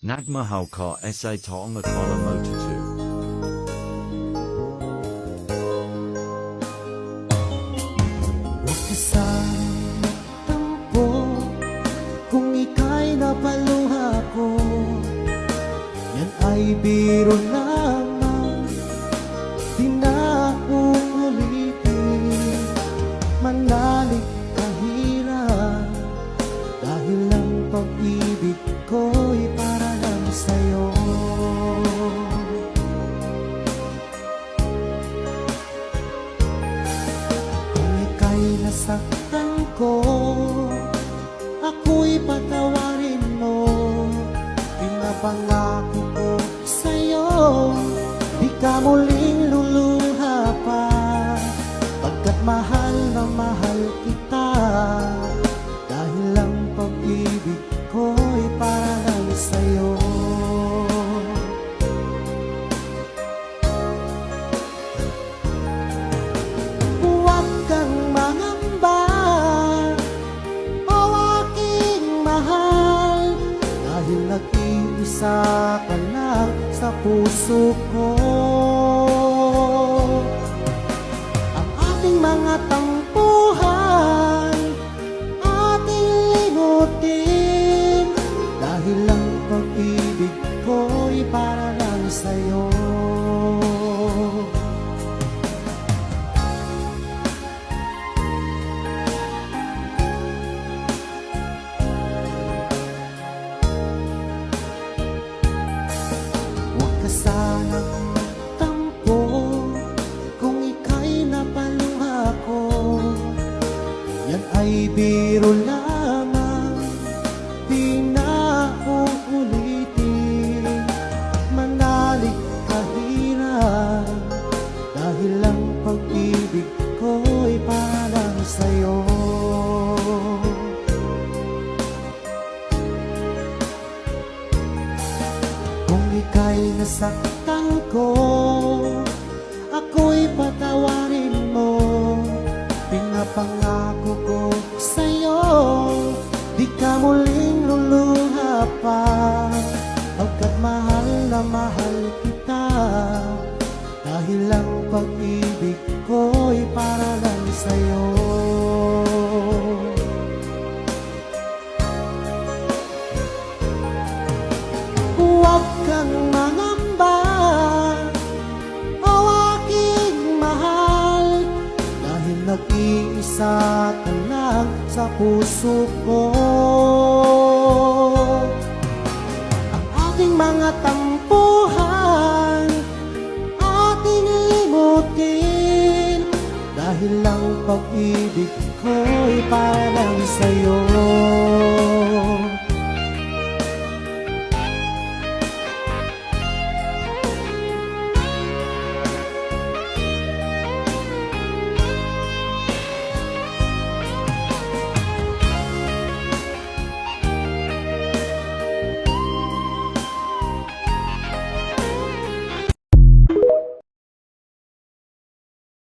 Nagmahal ka sa taong akala mo totoo. Huwag ka sanang magtampo kung ika'y napaluha ko. Yan ay biro lamang, di na uulitin. Manalig kahirap, dahil ang pag-ibig ko'y para lang sa'yo. Kung ika'y nasaktan ko, ako'y patawarin mo. Pinapangako ko sa'yo, di ka muling luluha pa. Pagkat mahal na mahal kita, dahil ang pag-ibig ko'y para lang sa'yo. Huwag kang mangamba, o aking mahal, dahil nag-iisa ka lang sa puso ko. Ang ating mga tampuhan ating limutin, dahil ang pag-ibig ko'y para lang sa'yo. Huwag ka sanang magtampo kung ika'y napaluha ko. Yan ay biro lamang, di na uulitin. Manalig kahirap, dahil ang pag-ibig ko'y para lang sa'yo. Kung ika'y nasaktan ko, ako'y patawarin mo. Pinapangako ko sa'yo, di ka muling luluha pa. Pagkat mahal na mahal kita, dahil ang pag-ibig ko'y para lang sa'yo. Huwag kang mangamba, o aking mahal, dahil nag-iisa ka lang sa puso ko. Ang ating mga tampuhan ating limutin, dahil ang pag-ibig ko'y para lang sa'yo.